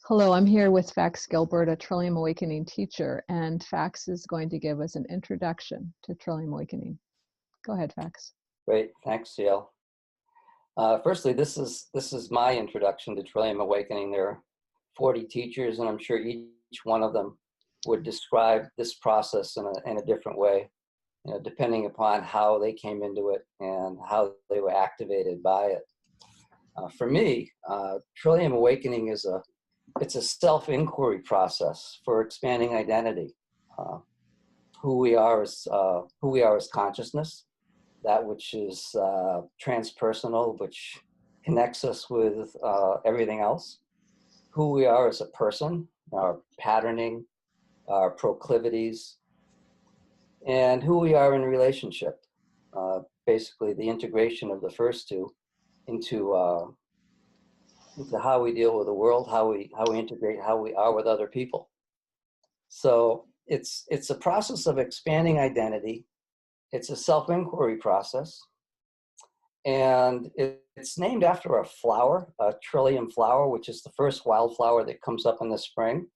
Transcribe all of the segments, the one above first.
Hello, I'm here with Fax Gilbert, a Trillium Awakening teacher, and Fax is going to give us an introduction to Trillium Awakening. Go ahead, Fax. Great, thanks, CL. Firstly, this is my introduction to Trillium Awakening. There are 40 teachers, and I'm sure each one of them would describe this process in a different way, depending upon how they came into it and how they were activated by it. For me, Trillium Awakening is it's a self-inquiry process for expanding identity. Who we are as consciousness, that which is transpersonal, which connects us with everything else. Who we are as a person, our patterning, our proclivities, and who we are in relationship. Basically, the integration of the first two into how we deal with the world, how we integrate, how we are with other people. So it's a process of expanding identity. It's a self-inquiry process, and it's named after a flower, a trillium flower, which is the first wildflower that comes up in the spring,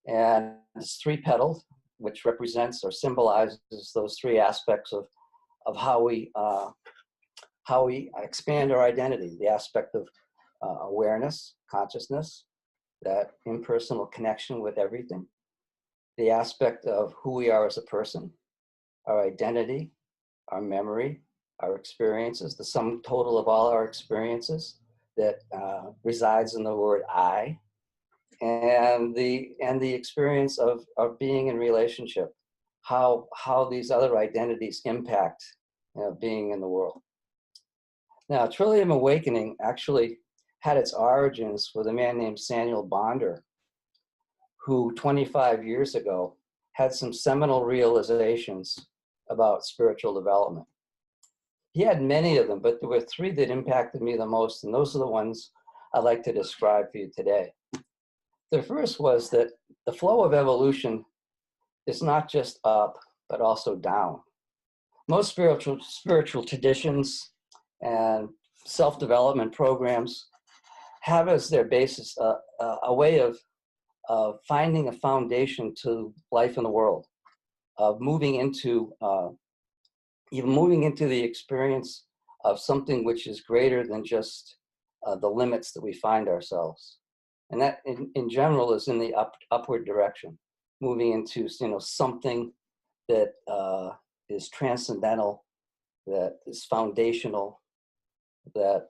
and it's three-petaled, which represents or symbolizes those three aspects of how we expand our identity: the aspect of awareness, consciousness, that impersonal connection with everything; the aspect of who we are as a person, our identity, our memory, our experiences, the sum total of all our experiences that resides in the word I, and the experience of being in relationship, how these other identities impact being in the world. Now, Trillium Awakening actually had its origins with a man named Samuel Bonder, who 25 years ago had some seminal realizations about spiritual development. He had many of them, but there were three that impacted me the most, and those are the ones I'd like to describe for you today. The first was that the flow of evolution is not just up, but also down. Most spiritual traditions and self-development programs have as their basis a way of finding a foundation to life in the world, of moving into the experience of something which is greater than just the limits that we find ourselves. And that in general is in the upward direction, moving into something that is transcendental, that is foundational, that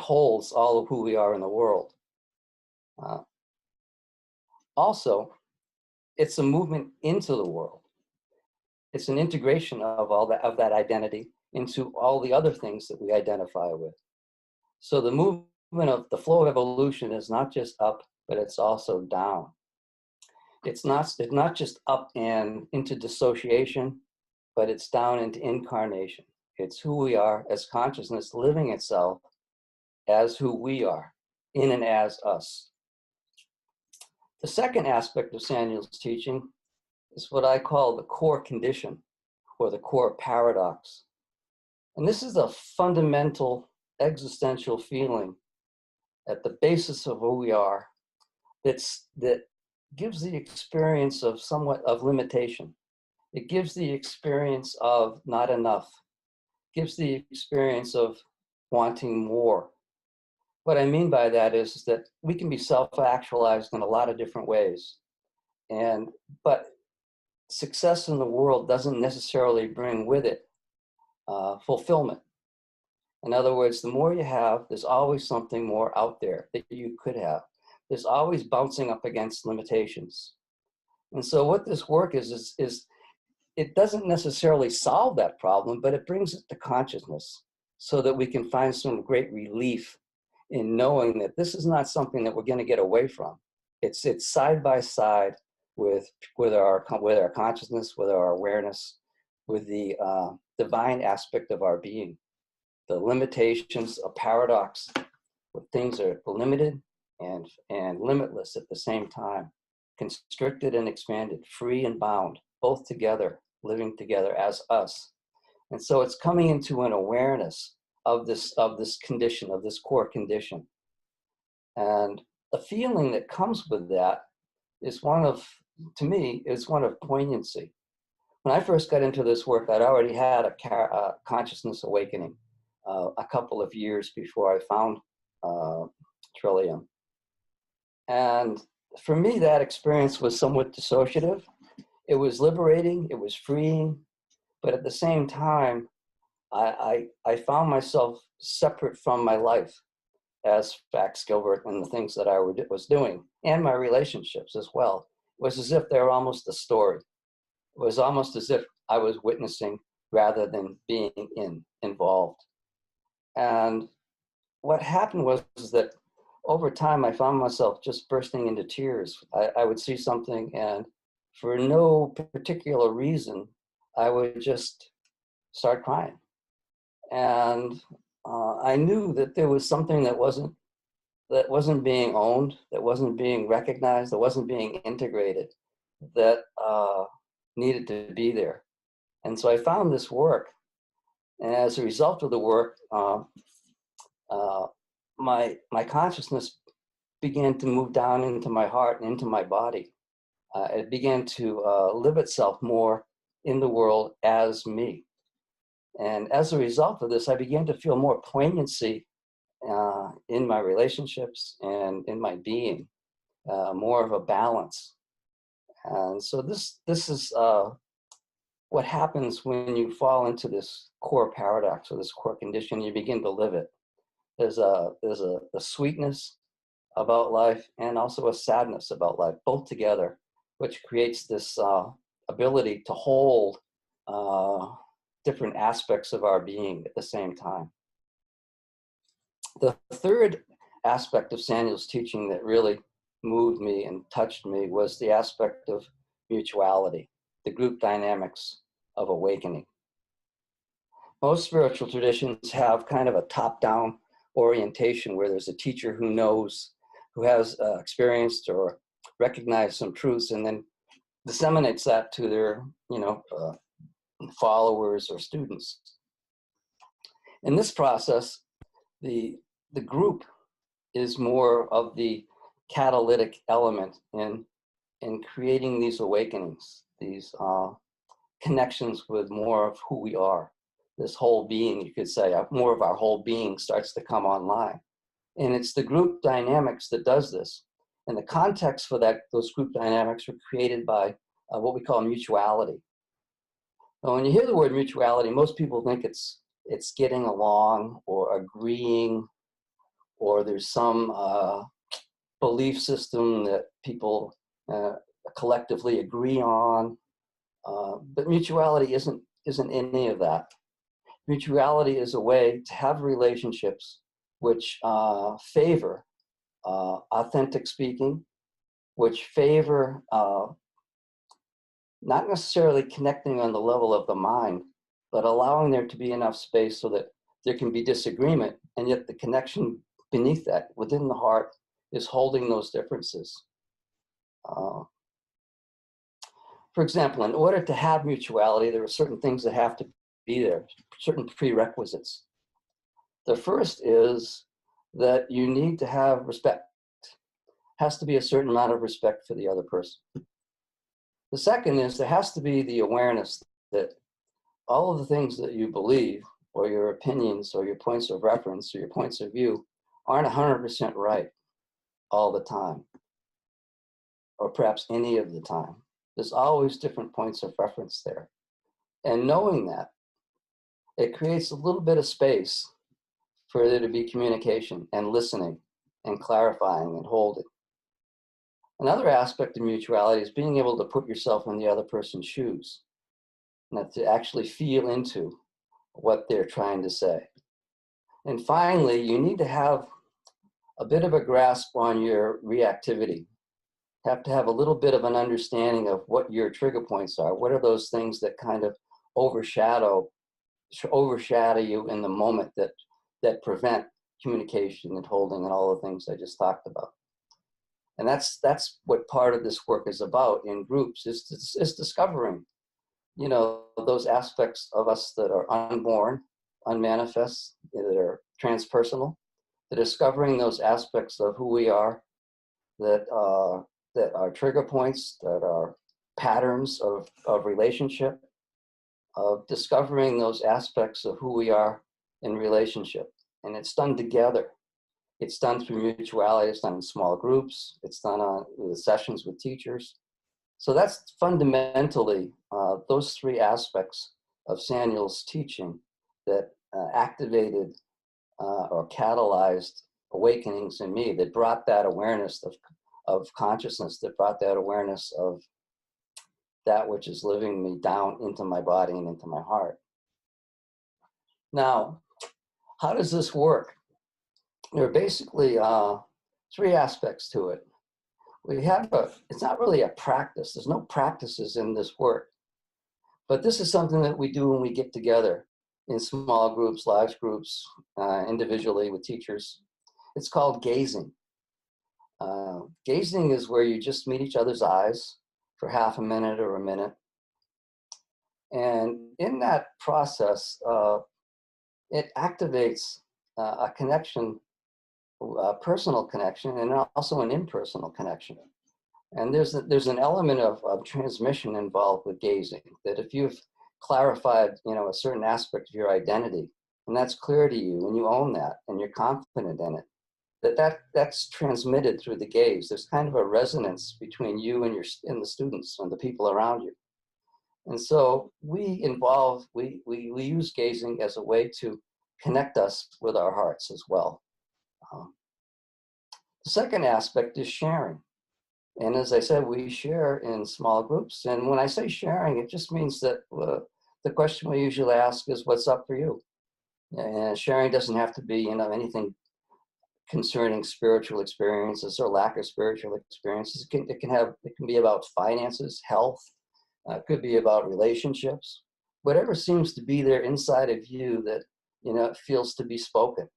holds all of who we are in the world. Also, it's a movement into the world. It's an integration of that identity into all the other things that we identify with. So the movement of the flow of evolution is not just up, but it's also down. It's not just up and into dissociation, but it's down into incarnation. It's who we are as consciousness living itself as who we are, in and as us. The second aspect of Samuel's teaching is what I call the core condition, or the core paradox. And this is a fundamental existential feeling at the basis of who we are that gives the experience of somewhat of limitation. It gives the experience of not enough, gives the experience of wanting more. What I mean by that is that we can be self-actualized in a lot of different ways. But success in the world doesn't necessarily bring with it fulfillment. In other words, the more you have, there's always something more out there that you could have. There's always bouncing up against limitations. And so what this work is it doesn't necessarily solve that problem, but it brings it to consciousness so that we can find some great relief in knowing that this is not something that we're going to get away from. It's side by side with our consciousness, with our awareness, with the divine aspect of our being. The limitations, a paradox, where things are limited and limitless at the same time, constricted and expanded, free and bound, both together, living together as us. And so it's coming into an awareness of this condition, of this core condition. And the feeling that comes with that is one of, to me, is one of poignancy. When I first got into this work, I'd already had a consciousness awakening a couple of years before I found Trillium. And for me, that experience was somewhat dissociative. It was liberating, it was freeing, but at the same time, I found myself separate from my life as Fax Gilbert and the things that I was doing, and my relationships as well. It was as if they were almost a story. It was almost as if I was witnessing rather than being involved. And what happened was that over time, I found myself just bursting into tears. I would see something, and for no particular reason, I would just start crying. And I knew that there was something that wasn't being owned, that wasn't being recognized, that wasn't being integrated, that needed to be there. And so I found this work, and as a result of the work, my consciousness began to move down into my heart and into my body. It began to live itself more in the world as me. And as a result of this, I began to feel more poignancy in my relationships and in my being, more of a balance. And so this is what happens when you fall into this core paradox or this core condition. You begin to live it. There's a sweetness about life and also a sadness about life, both together, which creates this ability to hold different aspects of our being at the same time. The third aspect of Samuel's teaching that really moved me and touched me was the aspect of mutuality, the group dynamics of awakening. Most spiritual traditions have kind of a top-down orientation where there's a teacher who knows, who has experienced or recognized some truths, and then disseminates that to their, followers or students. In this process, the group is more of the catalytic element in creating these awakenings, these connections with more of who we are. This whole being, you could say, more of our whole being starts to come online. And it's the group dynamics that does this. And the context for those group dynamics were created by what we call mutuality. Now, when you hear the word mutuality, most people think it's getting along or agreeing, or there's some belief system that people collectively agree on. But mutuality isn't any of that. Mutuality is a way to have relationships which favor authentic speaking, which favor not necessarily connecting on the level of the mind, but allowing there to be enough space so that there can be disagreement, and yet the connection beneath that, within the heart, is holding those differences. For example, in order to have mutuality, there are certain things that have to be there, certain prerequisites. The first is that you need to have respect. Has to be a certain amount of respect for the other person. The second is there has to be the awareness that all of the things that you believe, or your opinions, or your points of reference, or your points of view, aren't 100% right all the time, or perhaps any of the time. There's always different points of reference there. And knowing that, it creates a little bit of space for there to be communication and listening and clarifying and holding. Another aspect of mutuality is being able to put yourself in the other person's shoes, and to actually feel into what they're trying to say. And finally, you need to have a bit of a grasp on your reactivity. Have to have a little bit of an understanding of what your trigger points are. What are those things that kind of overshadow you in the moment that prevent communication and holding and all the things I just talked about. And that's what part of this work is about in groups, is discovering, those aspects of us that are unborn, unmanifest, that are transpersonal, the discovering those aspects of who we are that are trigger points, that are patterns of relationship, of discovering those aspects of who we are in relationship. And it's done together. It's done through mutuality. It's done in small groups. It's done with sessions with teachers. So that's fundamentally those three aspects of Samuel's teaching that activated or catalyzed awakenings in me, that brought that awareness of consciousness, that brought that awareness of that which is living me down into my body and into my heart. Now, how does this work? There are basically three aspects to it. It's not really a practice. There's no practices in this work, but this is something that we do when we get together in small groups, large groups, individually with teachers. It's called gazing. Gazing is where you just meet each other's eyes for half a minute or a minute. And in that process, it activates a connection, a personal connection, and also an impersonal connection. And there's an element of transmission involved with gazing, that if you've clarified, a certain aspect of your identity, and that's clear to you, and you own that, and you're confident in it, that's transmitted through the gaze. There's kind of a resonance between you and the students and the people around you. And so we use gazing as a way to connect us with our hearts as well. The second aspect is sharing. And as I said, we share in small groups. And when I say sharing, it just means that the question we usually ask is, what's up for you? And sharing doesn't have to be, anything concerning spiritual experiences or lack of spiritual experiences. It can be about finances, health. It could be about relationships. Whatever seems to be there inside of you that, feels to be spoken.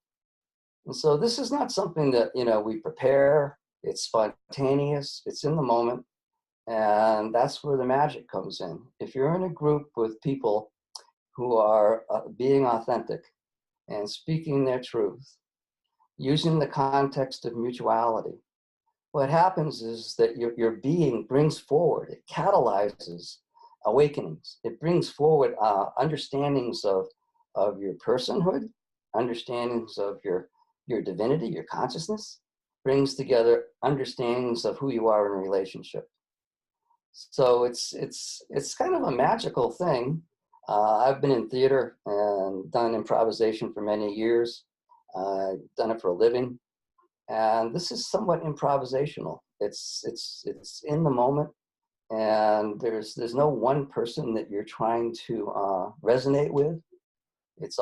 And so this is not something that, we prepare. It's spontaneous. It's in the moment. And that's where the magic comes in. If you're in a group with people who are being authentic and speaking their truth, using the context of mutuality, what happens is that your being brings forward, it catalyzes awakenings. It brings forward understandings of your personhood, understandings of your divinity, your consciousness, brings together understandings of who you are in a relationship. So it's kind of a magical thing. I've been in theater and done improvisation for many years. Done it for a living, and this is somewhat improvisational. It's in the moment, and there's no one person that you're trying to resonate with. It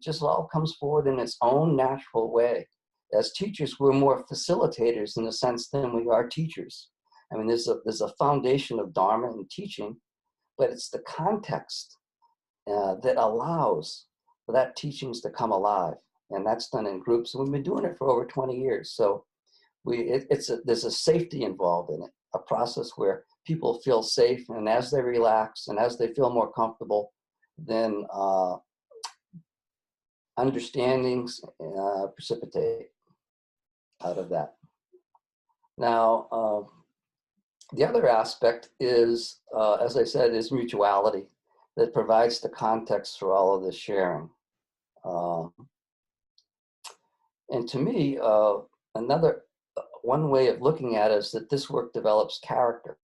just all comes forward in its own natural way. As teachers, we're more facilitators in a sense than we are teachers. I mean, there's a foundation of Dharma in teaching, but it's the context that allows for that teachings to come alive. And that's done in groups. And we've been doing it for over 20 years. So there's a safety involved in it, a process where people feel safe. And as they relax and as they feel more comfortable, then understandings precipitate out of that. Now, the other aspect is, as I said, is mutuality that provides the context for all of this sharing. And to me, one way of looking at it is that this work develops character.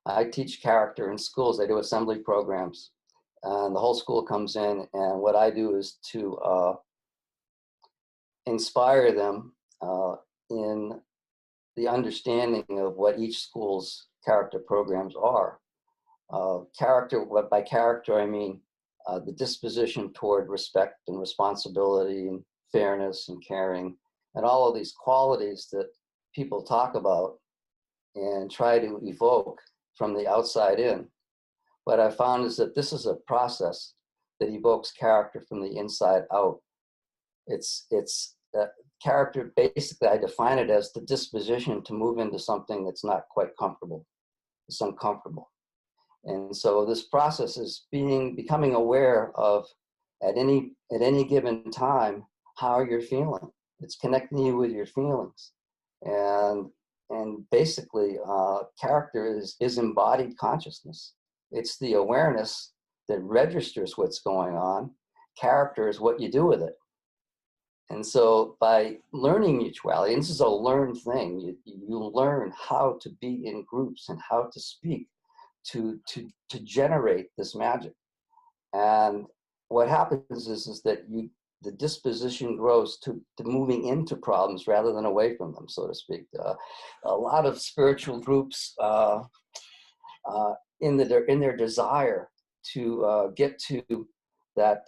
I teach character in schools. I do assembly programs, and the whole school comes in, and what I do is to inspire them in the understanding of what each school's character programs are. By character, I mean the disposition toward respect and responsibility and fairness and caring, and all of these qualities that people talk about and try to evoke from the outside in. What I found is that this is a process that evokes character from the inside out. It's character, basically, I define it as the disposition to move into something that's not quite comfortable. It's uncomfortable. And so this process is becoming aware of at any given time how you're feeling. It's connecting you with your feelings. And and basically, character is embodied consciousness. It's the awareness that registers what's going on. Character is what you do with it. And so by learning mutuality, and this is a learned thing, you learn how to be in groups and how to speak to generate this magic. And what happens is that the disposition grows to moving into problems rather than away from them, so to speak. A lot of spiritual groups, in their desire to get to that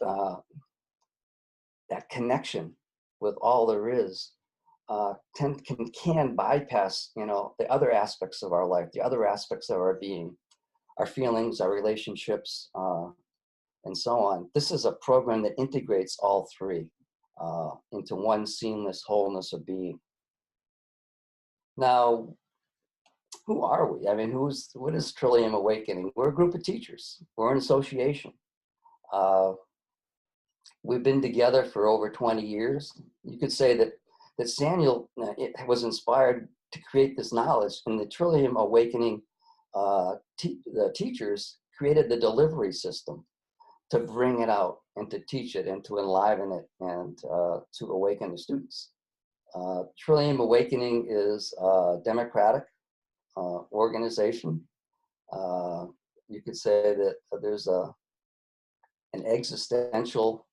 that connection with all there is, can bypass, the other aspects of our life, the other aspects of our being, our feelings, our relationships, and so on. This is a program that integrates all three into one seamless wholeness of being. Now, who are we? I mean, what is Trillium Awakening? We're a group of teachers. We're an association. We've been together for over 20 years. You could say that Samuel was inspired to create this knowledge, and the Trillium Awakening, the teachers created the delivery system to bring it out and to teach it and to enliven it and to awaken the students. Trillium Awakening is a democratic organization. You could say that there's an existential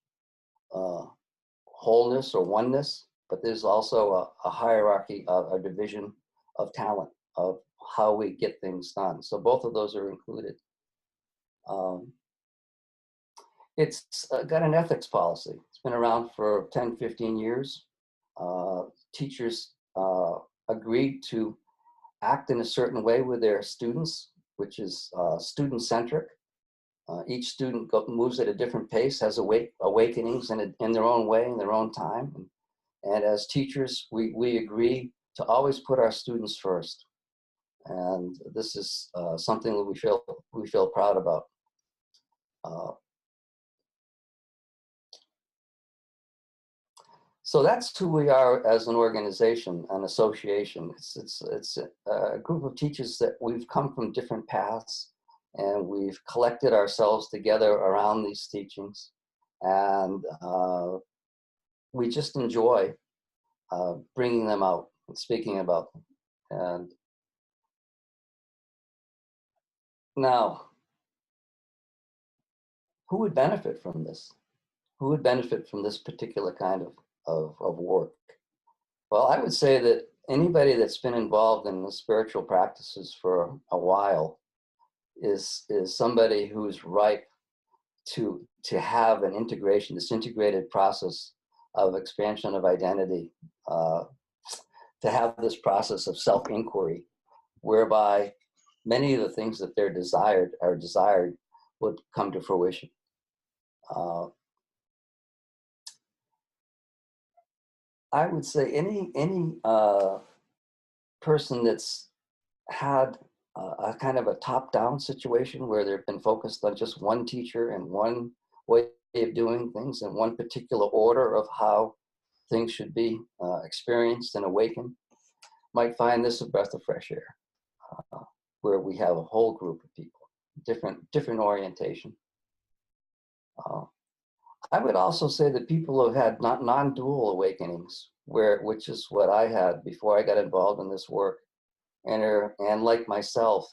wholeness or oneness, but there's also a hierarchy of a division of talent, of how we get things done. So both of those are included. It's got an ethics policy. It's been around for 10, 15 years. Teachers agreed to act in a certain way with their students, which is student-centric. Each student moves at a different pace, has awakenings in their own way, in their own time. And as teachers, we agree to always put our students first. And this is something that we feel proud about. So that's who we are as an organization, an association. It's a group of teachers that we've come from different paths, and we've collected ourselves together around these teachings, and we just enjoy bringing them out and speaking about them. And now, who would benefit from this? Who would benefit from this particular kind of work? Well, I would say that anybody that's been involved in the spiritual practices for a while is somebody who's ripe to have an integration, this integrated process of expansion of identity, to have this process of self-inquiry, whereby many of the things that are desired would come to fruition. I would say any person that's had a kind of a top-down situation where they've been focused on just one teacher and one way of doing things and one particular order of how things should be experienced and awakened might find this a breath of fresh air, where we have a whole group of people, different orientation. I would also say that people who have had non-dual awakenings, which is what I had before I got involved in this work, and like myself,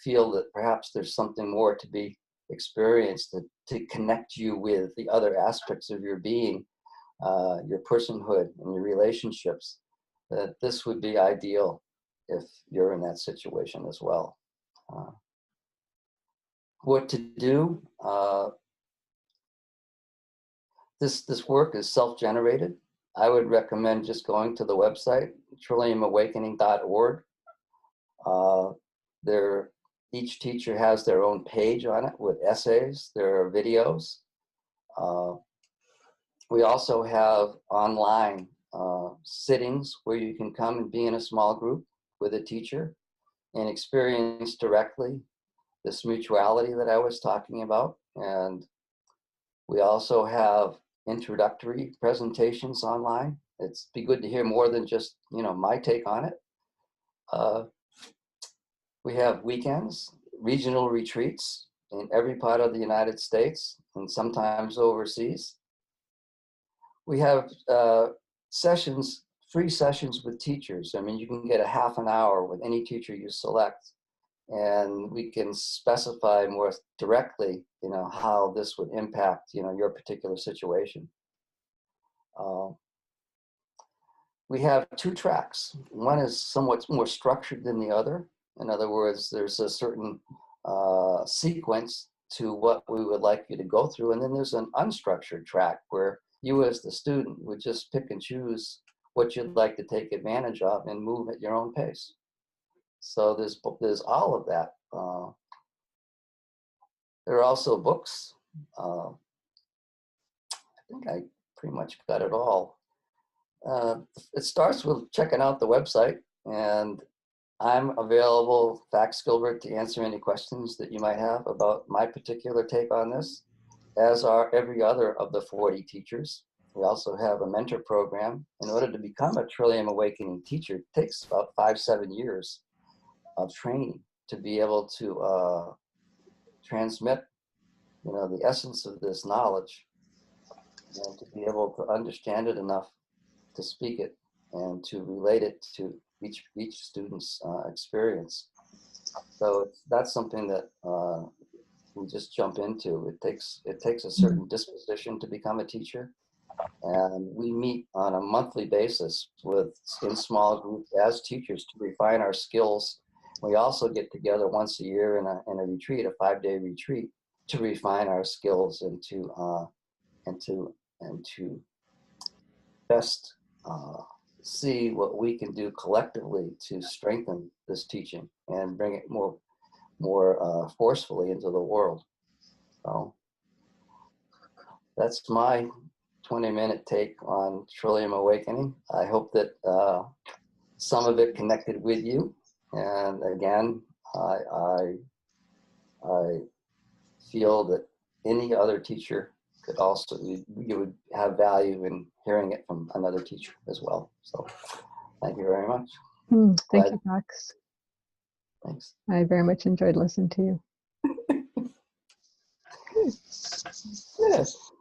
feel that perhaps there's something more to be experienced to connect you with the other aspects of your being, your personhood and your relationships, that this would be ideal if you're in that situation as well. What to do? This work is self-generated. I would recommend just going to the website, trilliumawakening.org. Each teacher has their own page on it with essays. There are videos. We also have online sittings where you can come and be in a small group with a teacher and experience directly this mutuality that I was talking about. And we also have introductory presentations online. It'd be good to hear more than just, my take on it. We have weekends, regional retreats in every part of the United States and sometimes overseas. We have sessions, free sessions with teachers. I mean, you can get a half an hour with any teacher you select, and we can specify more directly, how this would impact, your particular situation. We have two tracks. One is somewhat more structured than the other. In other words, there's a certain sequence to what we would like you to go through. And then there's an unstructured track where you as the student would just pick and choose what you'd like to take advantage of and move at your own pace. So there's all of that. There are also books. I think I pretty much got it all. It starts with checking out the website, and I'm available, Fax Gilbert, to answer any questions that you might have about my particular take on this, as are every other of the 40 teachers. We also have a mentor program. In order to become a Trillium Awakening teacher, it takes about 5-7 years of training to be able to transmit, the essence of this knowledge, and to be able to understand it enough to speak it and to relate it to each student's experience. So that's something that we just jump into. It takes a certain disposition to become a teacher, and we meet on a monthly basis in small groups as teachers to refine our skills. We also get together once a year in a retreat, a 5-day retreat, to refine our skills and to best see what we can do collectively to strengthen this teaching and bring it more forcefully into the world. So that's my 20-minute take on Trillium Awakening. I hope that some of it connected with you. And again, I feel that any other teacher could also, you would have value in hearing it from another teacher as well. So thank you very much. Thank you, Fax. Thanks. I very much enjoyed listening to you. Yes.